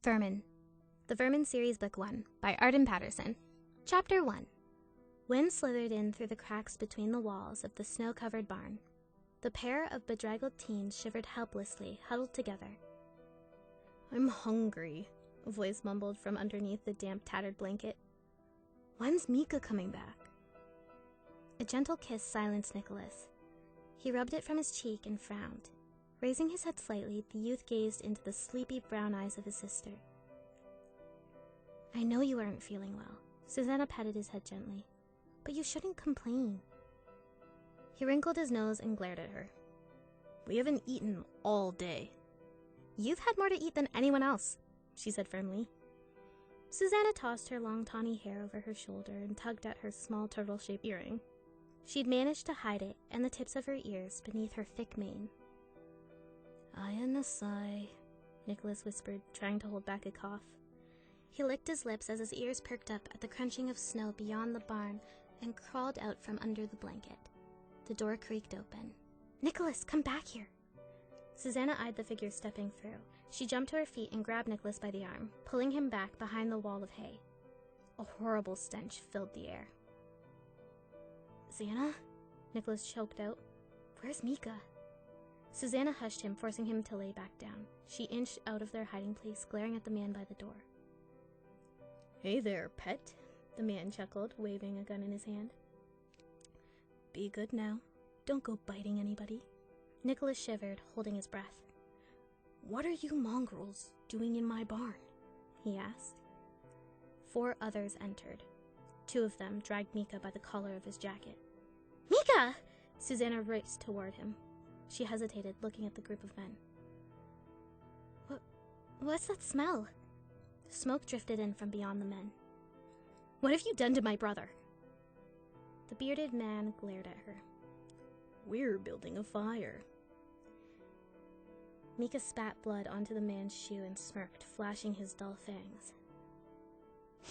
Vermin. The Vermin Series Book 1 by Ardin Patterson. Chapter 1. Wind slithered in through the cracks between the walls of the snow-covered barn. The pair of bedraggled teens shivered helplessly, huddled together. "I'm hungry," a voice mumbled from underneath the damp, tattered blanket. "When's Mika coming back?" A gentle kiss silenced Nicholas. He rubbed it from his cheek and frowned. Raising his head slightly, the youth gazed into the sleepy brown eyes of his sister. "I know you aren't feeling well," Susanna petted his head gently, "but you shouldn't complain." He wrinkled his nose and glared at her. "We haven't eaten all day." "You've had more to eat than anyone else," she said firmly. Susanna tossed her long tawny hair over her shoulder and tugged at her small turtle-shaped earring. She'd managed to hide it and the tips of her ears beneath her thick mane. "I and a sigh," Nicholas whispered, trying to hold back a cough. He licked his lips as his ears perked up at the crunching of snow beyond the barn and crawled out from under the blanket. The door creaked open. "Nicholas, come back here!" Susanna eyed the figure stepping through. She jumped to her feet and grabbed Nicholas by the arm, pulling him back behind the wall of hay. A horrible stench filled the air. "Xana?" Nicholas choked out. "Where's Mika?" Susanna hushed him, forcing him to lay back down. She inched out of their hiding place, glaring at the man by the door. "Hey there, pet," the man chuckled, waving a gun in his hand. "Be good now. Don't go biting anybody." Nicholas shivered, holding his breath. "What are you mongrels doing in my barn?" he asked. 4 others entered. 2 of them dragged Mika by the collar of his jacket. "Mika!" Susanna raced toward him. She hesitated, looking at the group of men. What's that smell?" Smoke drifted in from beyond the men. "What have you done to my brother?" The bearded man glared at her. "We're building a fire." Mika spat blood onto the man's shoe and smirked, flashing his dull fangs.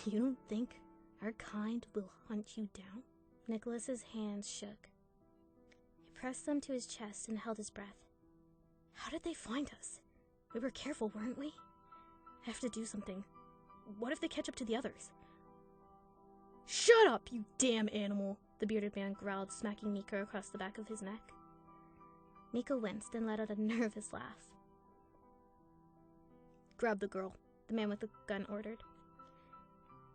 "You don't think our kind will hunt you down?" Nicholas's hands shook. He pressed them to his chest and held his breath. "How did they find us? We were careful, weren't we? I have to do something. What if they catch up to the others?" "Shut up, you damn animal!" the bearded man growled, smacking Mika across the back of his neck. Mika winced and let out a nervous laugh. "Grab the girl," the man with the gun ordered.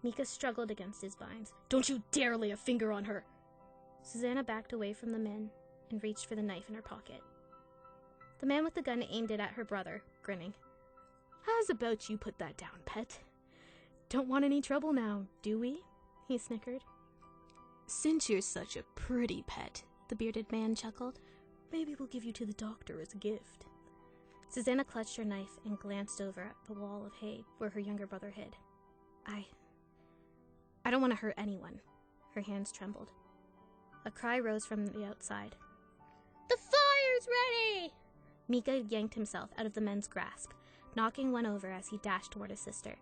Mika struggled against his binds. "Don't you dare lay a finger on her!" Susanna backed away from the men and reached for the knife in her pocket. The man with the gun aimed it at her brother, grinning. "How's about you put that down, pet? Don't want any trouble now, do we?" he snickered. "Since you're such a pretty pet," the bearded man chuckled, "maybe we'll give you to the doctor as a gift." Susanna clutched her knife and glanced over at the wall of hay where her younger brother hid. I don't want to hurt anyone." Her hands trembled. A cry rose from the outside. "The fire's ready!" Mika yanked himself out of the men's grasp, knocking one over as he dashed toward his sister.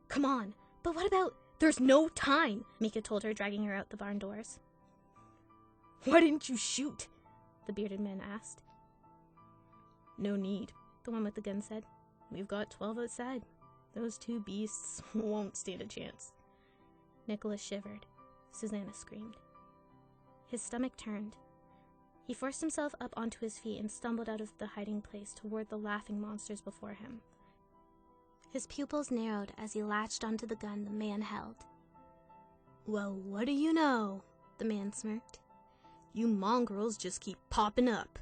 "Come on, but what about—" "There's no time," Mika told her, dragging her out the barn doors. "Why didn't you shoot?" the bearded man asked. "No need," the one with the gun said. "We've got 12 outside. Those 2 beasts won't stand a chance." Nicholas shivered. Susanna screamed. His stomach turned. He forced himself up onto his feet and stumbled out of the hiding place toward the laughing monsters before him. His pupils narrowed as he latched onto the gun the man held. "Well, what do you know?" the man smirked. "You mongrels just keep popping up."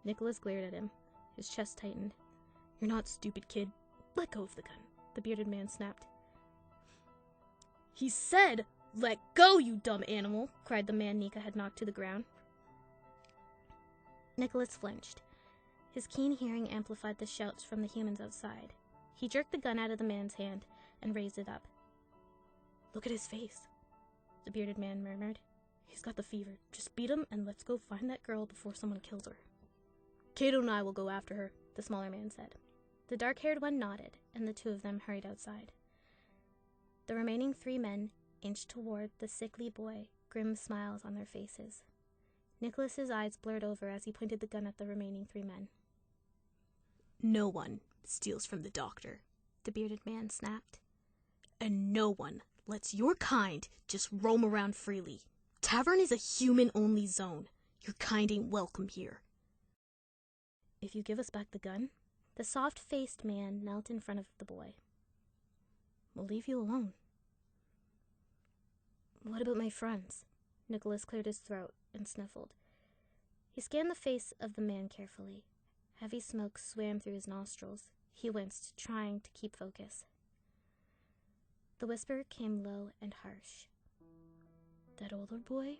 Nicholas glared at him. His chest tightened. "You're not stupid, kid. Let go of the gun," the bearded man snapped. "He said, 'Let go, you dumb animal!'" cried the man Mika had knocked to the ground. Nicholas flinched. His keen hearing amplified the shouts from the humans outside. He jerked the gun out of the man's hand and raised it up. "Look at his face," the bearded man murmured. "He's got the fever. Just beat him and let's go find that girl before someone kills her." "Kato and I will go after her," the smaller man said. The dark-haired one nodded, and the 2 of them hurried outside. The remaining 3 men inched toward the sickly boy, grim smiles on their faces. Nicholas's eyes blurred over as he pointed the gun at the remaining 3 men. "No one steals from the doctor," the bearded man snapped. And no one lets your kind just roam around freely. Tavern is a human-only zone. Your kind ain't welcome here. If you give us back the gun, the soft-faced man knelt in front of the boy. We'll leave you alone. What about my friends? Nicholas cleared his throat and sniffled. He scanned the face of the man carefully. Heavy smoke swam through his nostrils. He winced, trying to keep focus. The whisper came low and harsh. That older boy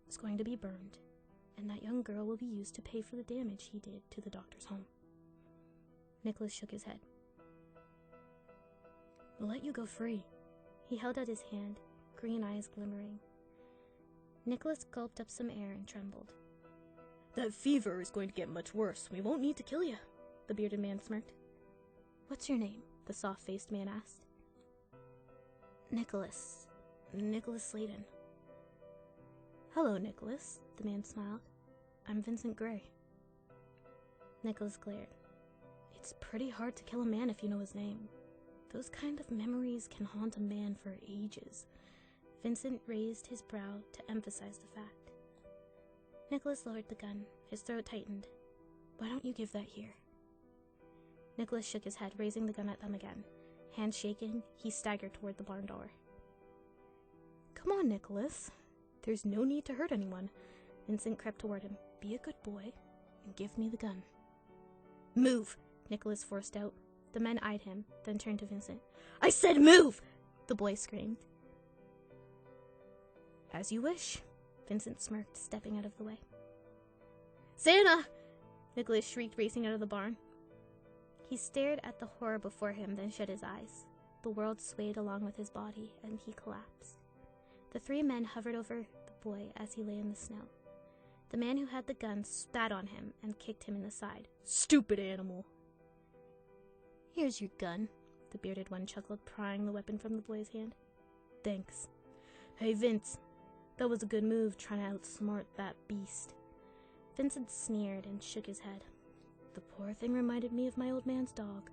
is going to be burned, and that young girl will be used to pay for the damage he did to the doctor's home. Nicholas shook his head. We'll let you go free. He held out his hand, green eyes glimmering. Nicholas gulped up some air and trembled. That fever is going to get much worse. We won't need to kill you, the bearded man smirked. What's your name? The soft-faced man asked. Nicholas Sladen. Hello, Nicholas, the man smiled. I'm Vincent Gray. Nicholas glared. It's pretty hard to kill a man if you know his name. Those kind of memories can haunt a man for ages. Vincent raised his brow to emphasize the fact. Nicholas lowered the gun. His throat tightened. Why don't you give that here? Nicholas shook his head, raising the gun at them again. Hands shaking, he staggered toward the barn door. Come on, Nicholas. There's no need to hurt anyone. Vincent crept toward him. Be a good boy and give me the gun. Move, Nicholas forced out. The men eyed him, then turned to Vincent. I said move! The boy screamed. As you wish, Vincent smirked, stepping out of the way. Santa! Nicholas shrieked, racing out of the barn. He stared at the horror before him, then shut his eyes. The world swayed along with his body, and he collapsed. The three men hovered over the boy as he lay in the snow. The man who had the gun spat on him and kicked him in the side. Stupid animal! Here's your gun, the bearded one chuckled, prying the weapon from the boy's hand. Thanks. Hey, Vince, that was a good move, trying to outsmart that beast. Vincent sneered and shook his head. The poor thing reminded me of my old man's dog.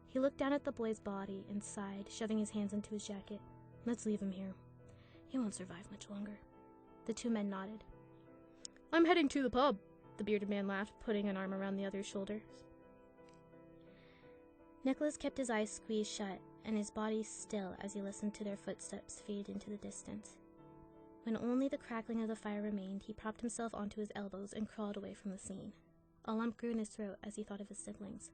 He looked down at the boy's body and sighed, shoving his hands into his jacket. Let's leave him here. He won't survive much longer. The two men nodded. I'm heading to the pub, the bearded man laughed, putting an arm around the other's shoulders. Nicholas kept his eyes squeezed shut and his body still as he listened to their footsteps fade into the distance. When only the crackling of the fire remained, he propped himself onto his elbows and crawled away from the scene. A lump grew in his throat as he thought of his siblings.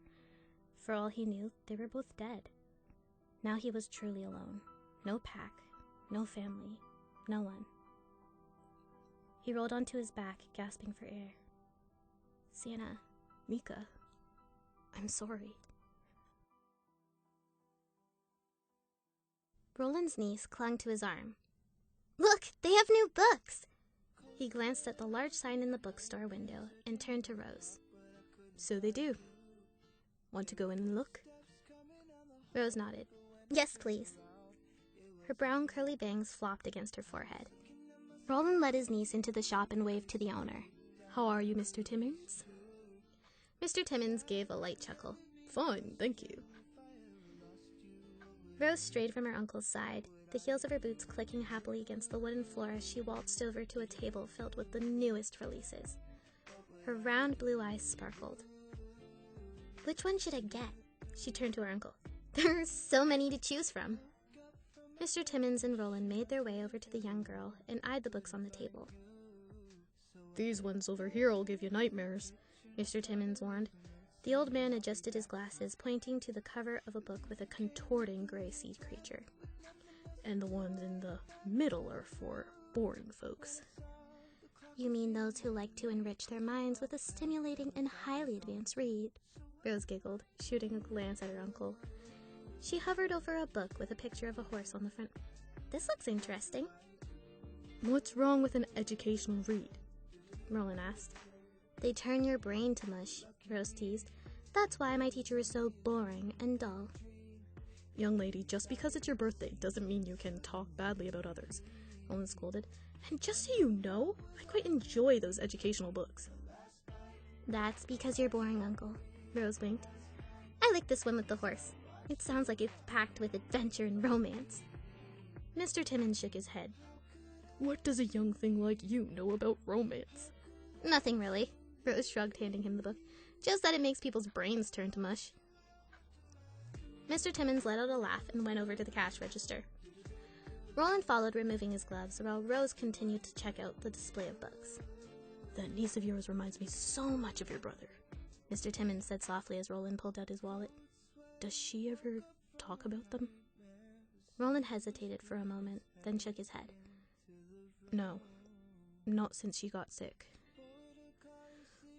For all he knew, they were both dead. Now he was truly alone. No pack, no family, no one. He rolled onto his back, gasping for air. Santa, Mika, I'm sorry. Roland's niece clung to his arm. Look, they have new books! He glanced at the large sign in the bookstore window and turned to Rose. So they do. Want to go in and look? Rose nodded. Yes, please. Her brown curly bangs flopped against her forehead. Roland led his niece into the shop and waved to the owner. How are you, Mr. Timmins? Mr. Timmins gave a light chuckle. Fine, thank you. Rose strayed from her uncle's side, the heels of her boots clicking happily against the wooden floor as she waltzed over to a table filled with the newest releases. Her round blue eyes sparkled. Which one should I get? She turned to her uncle. There are so many to choose from. Mr. Timmins and Roland made their way over to the young girl and eyed the books on the table. These ones over here will give you nightmares, Mr. Timmins warned. The old man adjusted his glasses, pointing to the cover of a book with a contorting gray sea creature. And the ones in the middle are for boring folks. You mean those who like to enrich their minds with a stimulating and highly advanced read? Rose giggled, shooting a glance at her uncle. She hovered over a book with a picture of a horse on the front. This looks interesting. What's wrong with an educational read? Roland asked. They turn your brain to mush, Rose teased. That's why my teacher is so boring and dull. Young lady, just because it's your birthday doesn't mean you can talk badly about others, Roland scolded. And just so you know, I quite enjoy those educational books. That's because you're boring, Uncle, Rose winked. I like this one with the horse. It sounds like it's packed with adventure and romance. Mr. Timmons shook his head. What does a young thing like you know about romance? Nothing really, Rose shrugged, handing him the book. Just that it makes people's brains turn to mush. Mr. Timmons let out a laugh and went over to the cash register. Roland followed, removing his gloves, while Rose continued to check out the display of books. That niece of yours reminds me so much of your brother, Mr. Timmons said softly as Roland pulled out his wallet. Does she ever talk about them? Roland hesitated for a moment, then shook his head. No, not since she got sick.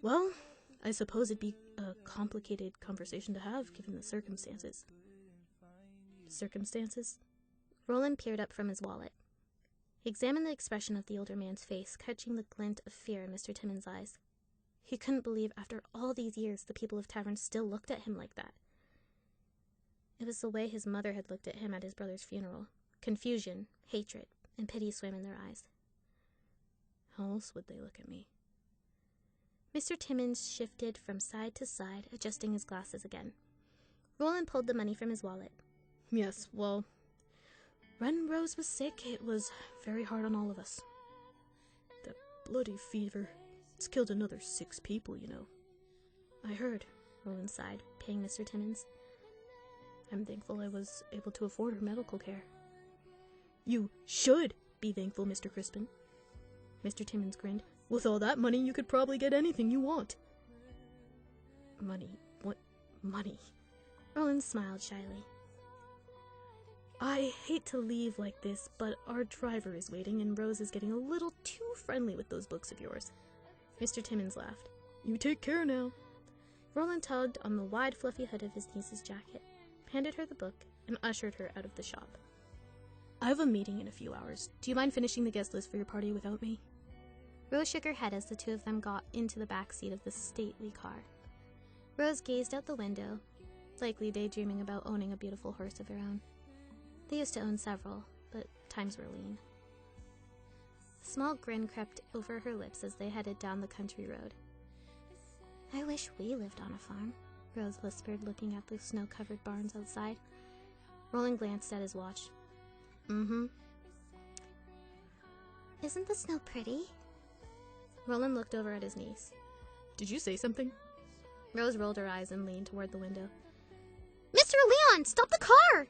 Well, I suppose it'd be a complicated conversation to have, given the circumstances. Circumstances? Roland peered up from his wallet. He examined the expression of the older man's face, catching the glint of fear in Mr. Timmons' eyes. He couldn't believe after all these years the people of Tavern still looked at him like that. It was the way his mother had looked at him at his brother's funeral. Confusion, hatred, and pity swam in their eyes. How else would they look at me? Mr. Timmons shifted from side to side, adjusting his glasses again. Roland pulled the money from his wallet. Yes, well, when Rose was sick, it was very hard on all of us. That bloody fever, it's killed another 6 people, you know. I heard, Roland sighed, paying Mr. Timmons. I'm thankful I was able to afford her medical care. You should be thankful, Mr. Crispin. Mr. Timmons grinned. With all that money, you could probably get anything you want. Money? What money? Roland smiled shyly. I hate to leave like this, but our driver is waiting and Rose is getting a little too friendly with those books of yours. Mr. Timmons laughed. You take care now. Roland tugged on the wide, fluffy hood of his niece's jacket, handed her the book, and ushered her out of the shop. I have a meeting in a few hours. Do you mind finishing the guest list for your party without me? Rose shook her head as the two of them got into the back seat of the stately car. Rose gazed out the window, likely daydreaming about owning a beautiful horse of her own. They used to own several, but times were lean. A small grin crept over her lips as they headed down the country road. I wish we lived on a farm, Rose whispered, looking at the snow-covered barns outside. Roland glanced at his watch. Mm-hmm. Isn't the snow pretty? Roland looked over at his niece. Did you say something? Rose rolled her eyes and leaned toward the window. Mr. Leon, stop the car!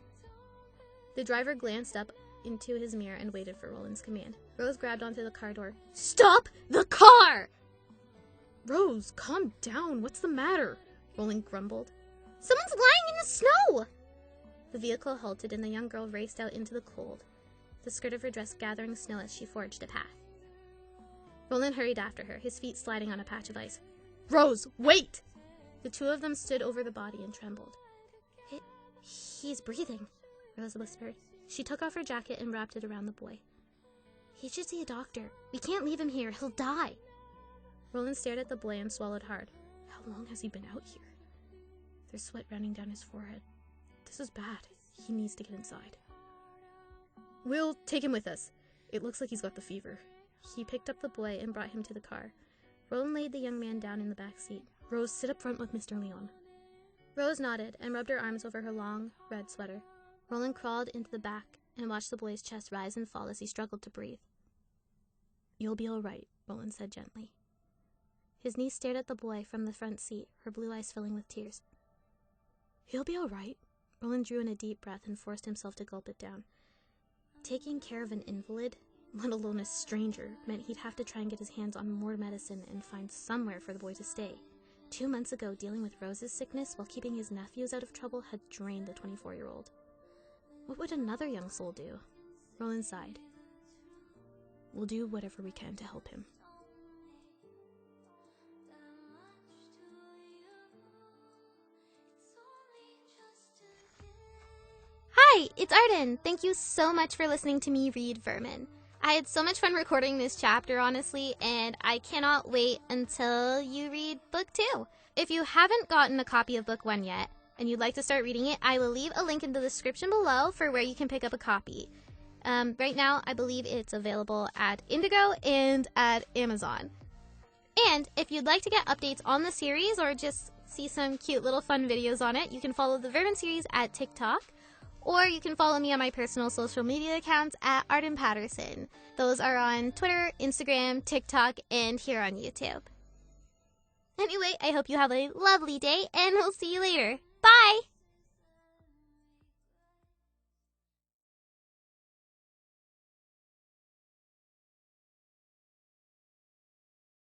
The driver glanced up into his mirror and waited for Roland's command. Rose grabbed onto the car door. Stop the car! Rose, calm down. What's the matter? Roland grumbled. Someone's lying in the snow! The vehicle halted and the young girl raced out into the cold, the skirt of her dress gathering snow as she forged a path. Roland hurried after her, his feet sliding on a patch of ice. Rose, wait! The two of them stood over the body and trembled. He's breathing, Rose whispered. She took off her jacket and wrapped it around the boy. He should see a doctor. We can't leave him here. He'll die. Roland stared at the boy and swallowed hard. How long has he been out here? There's sweat running down his forehead. This is bad. He needs to get inside. We'll take him with us. It looks like he's got the fever. He picked up the boy and brought him to the car. Roland laid the young man down in the back seat. Rose, sit up front with Mr. Leon. Rose nodded and rubbed her arms over her long, red sweater. Roland crawled into the back and watched the boy's chest rise and fall as he struggled to breathe. You'll be all right, Roland said gently. His niece stared at the boy from the front seat, her blue eyes filling with tears. He'll be all right. Roland drew in a deep breath and forced himself to gulp it down. Taking care of an invalid, let alone a stranger, meant he'd have to try and get his hands on more medicine and find somewhere for the boy to stay. 2 months ago, dealing with Rose's sickness while keeping his nephews out of trouble had drained the 24-year-old. What would another young soul do? Roland sighed. We'll do whatever we can to help him. Hi, it's Ardin. Thank you so much for listening to me read Vermin. I had so much fun recording this chapter, honestly, and I cannot wait until you read book 2. If you haven't gotten a copy of book 1 yet, and you'd like to start reading it, I will leave a link in the description below for where you can pick up a copy. Right now, I believe it's available at Indigo and at Amazon. And if you'd like to get updates on the series or just see some cute little fun videos on it, you can follow the Vermin series at TikTok, or you can follow me on my personal social media accounts at Ardin Patterson. Those are on Twitter, Instagram, TikTok, and here on YouTube. Anyway, I hope you have a lovely day, and we'll see you later. Bye!